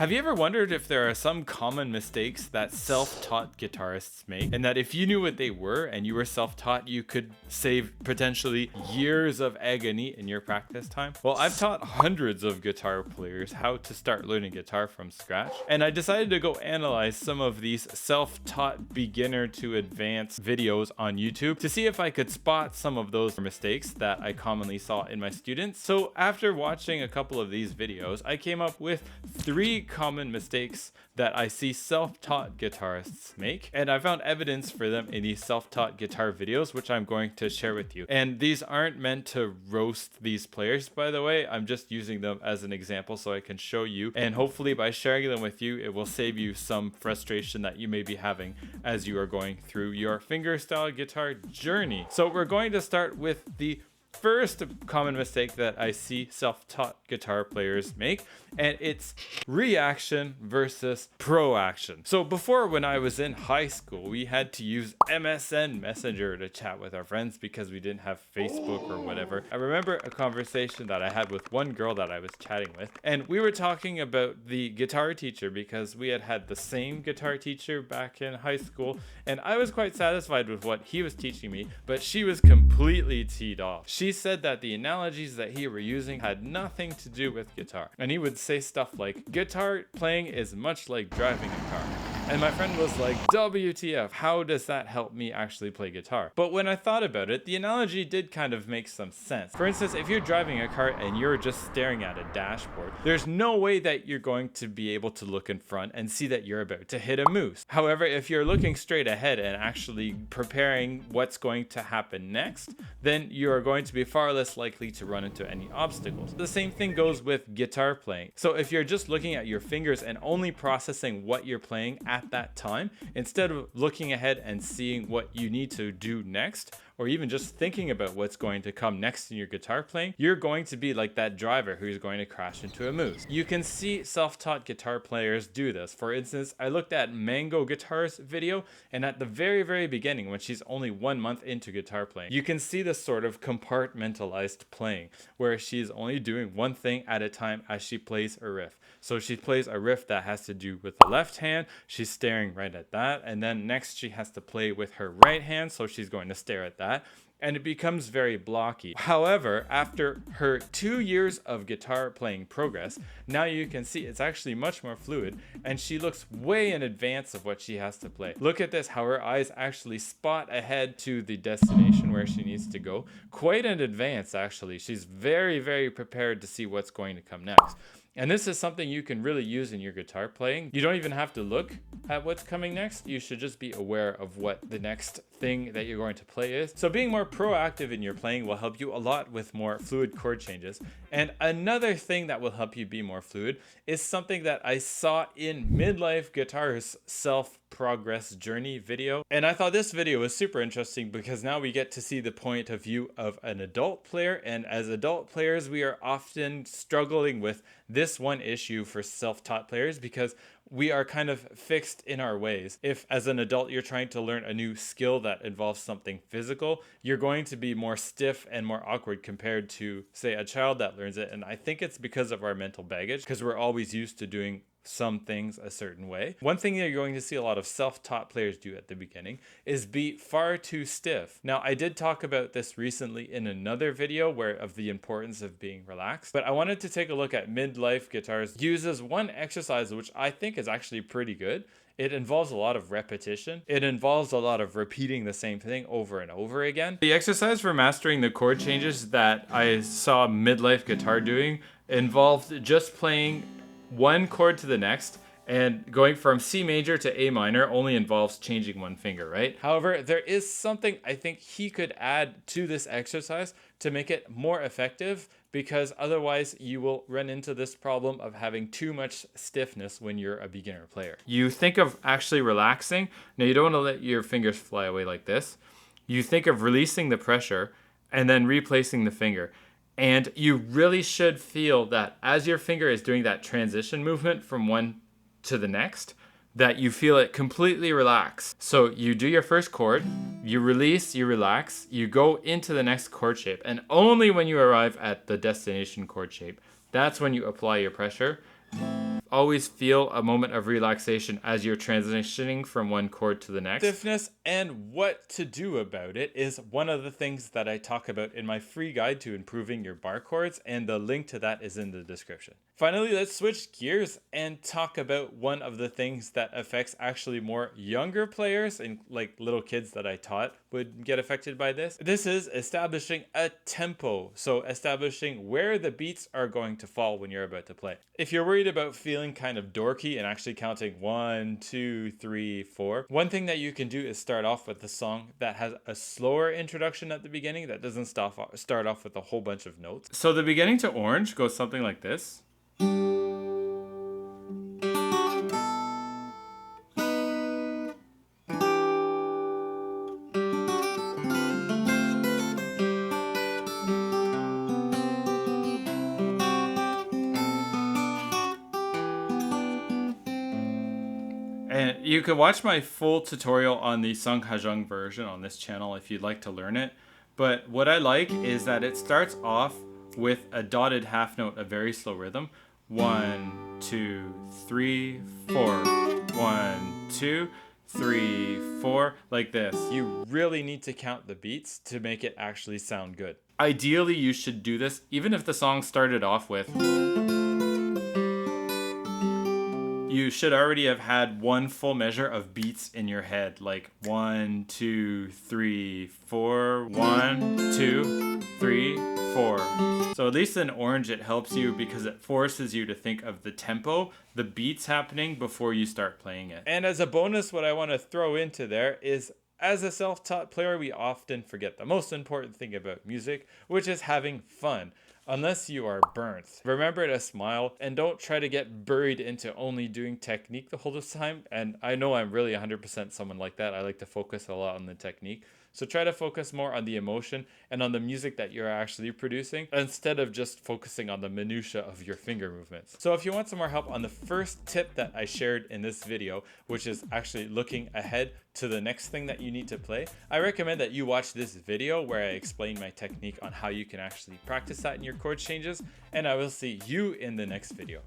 Have you ever wondered if there are some common mistakes that self-taught guitarists make, and that if you knew what they were and you were self-taught, you could save potentially years of agony in your practice time? Well, I've taught hundreds of guitar players how to start learning guitar from scratch, and I decided to go analyze some of these self-taught beginner to advanced videos on YouTube to see if I could spot some of those mistakes that I commonly saw in my students. So after watching a couple of these videos, I came up with 3 common mistakes that I see self-taught guitarists make, and I found evidence for them in these self-taught guitar videos, which I'm going to share with you. And these aren't meant to roast these players, by the way. I'm just using them as an example so I can show you, and hopefully by sharing them with you, it will save you some frustration that you may be having as you are going through your fingerstyle guitar journey. So we're going to start with the first common mistake that I see self-taught guitar players make, and it's reaction versus proaction. So before, when I was in high school, we had to use MSN Messenger to chat with our friends because we didn't have Facebook or whatever. I remember a conversation that I had with one girl that I was chatting with, and we were talking about the guitar teacher because we had had the same guitar teacher back in high school, and I was quite satisfied with what he was teaching me, but she was completely teed off. She said that the analogies that he were using had nothing to do with guitar, and he would say stuff like, guitar playing is much like driving a car. And my friend was like, WTF, how does that help me actually play guitar? But when I thought about it, the analogy did kind of make some sense. For instance, if you're driving a car and you're just staring at a dashboard, there's no way that you're going to be able to look in front and see that you're about to hit a moose. However, if you're looking straight ahead and actually preparing what's going to happen next, then you are going to be far less likely to run into any obstacles. The same thing goes with guitar playing. So if you're just looking at your fingers and only processing what you're playing at that time, instead of looking ahead and seeing what you need to do next, or even just thinking about what's going to come next in your guitar playing, you're going to be like that driver who's going to crash into a moose. You can see self-taught guitar players do this. For instance, I looked at Mango Guitar's video, and at the very beginning, when she's only 1 month into guitar playing, you can see this sort of compartmentalized playing, where she's only doing one thing at a time as she plays a riff. So she plays a riff that has to do with the left hand, she's staring right at that, and then next she has to play with her right hand, so she's going to stare at that, and it becomes very blocky. However, after her 2 years of guitar playing progress, now you can see it's actually much more fluid, and she looks way in advance of what she has to play. Look at this, how her eyes actually spot ahead to the destination where she needs to go. Quite in advance, actually. She's very prepared to see what's going to come next. And this is something you can really use in your guitar playing. You don't even have to look at what's coming next. You should just be aware of what the next thing that you're going to play is. So being more proactive in your playing will help you a lot with more fluid chord changes. And another thing that will help you be more fluid is something that I saw in Midlife Guitar's self-progress journey video. And I thought this video was super interesting because now we get to see the point of view of an adult player. And as adult players, we are often struggling with this one issue for self-taught players because we are kind of fixed in our ways. If as an adult you're trying to learn a new skill that involves something physical, you're going to be more stiff and more awkward compared to, say, a child that learns it. And I think it's because of our mental baggage, because we're always used to doing some things a certain way. One thing that you're going to see a lot of self-taught players do at the beginning is be far too stiff. Now, I did talk about this recently in another video of the importance of being relaxed, but I wanted to take a look at Midlife Guitars uses one exercise which I think is actually pretty good. It involves a lot of repetition. It involves a lot of repeating the same thing over and over again. The exercise for mastering the chord changes that I saw Midlife Guitar doing involved just playing one chord to the next, and going from C major to A minor only involves changing one finger, right? However, there is something I think he could add to this exercise to make it more effective, because otherwise you will run into this problem of having too much stiffness when you're a beginner player. You think of actually relaxing. Now, you don't want to let your fingers fly away like this. You think of releasing the pressure and then replacing the finger. And you really should feel that as your finger is doing that transition movement from one to the next, that you feel it completely relax. So you do your first chord, you release, you relax, you go into the next chord shape. And only when you arrive at the destination chord shape, that's when you apply your pressure. always feel a moment of relaxation as you're transitioning from one chord to the next. Stiffness and what to do about it is one of the things that I talk about in my free guide to improving your bar chords, and the link to that is in the description. Finally, let's switch gears and talk about one of the things that affects actually more younger players, and like little kids that I taught would get affected by this. This is establishing a tempo. So establishing where the beats are going to fall when you're about to play. If you're worried about feeling kind of dorky and actually counting 1, 2, 3, 4, one thing that you can do is start off with a song that has a slower introduction at the beginning that doesn't start off with a whole bunch of notes. So the beginning to Orange goes something like this. And you can watch my full tutorial on the Sung Hajung version on this channel if you'd like to learn it. But what I like is that it starts off with a dotted half note, a very slow rhythm. 1, 2, 3, 4. 1, 2, 3, 4, like this. You really need to count the beats to make it actually sound good. Ideally, you should do this even if the song started off with. You should already have had one full measure of beats in your head, like 1, 2, 3, 4, 1, 2, 3, 4. So at least in Orange, it helps you because it forces you to think of the tempo, the beats happening before you start playing it. And as a bonus, what I want to throw into there is, as a self-taught player, we often forget the most important thing about music, which is having fun. Unless you are burnt. Remember to smile and don't try to get buried into only doing technique the whole time. And I know I'm really 100% someone like that. I like to focus a lot on the technique. So try to focus more on the emotion and on the music that you're actually producing instead of just focusing on the minutia of your finger movements. So if you want some more help on the first tip that I shared in this video, which is actually looking ahead to the next thing that you need to play, I recommend that you watch this video where I explain my technique on how you can actually practice that in your chord changes, and I will see you in the next video.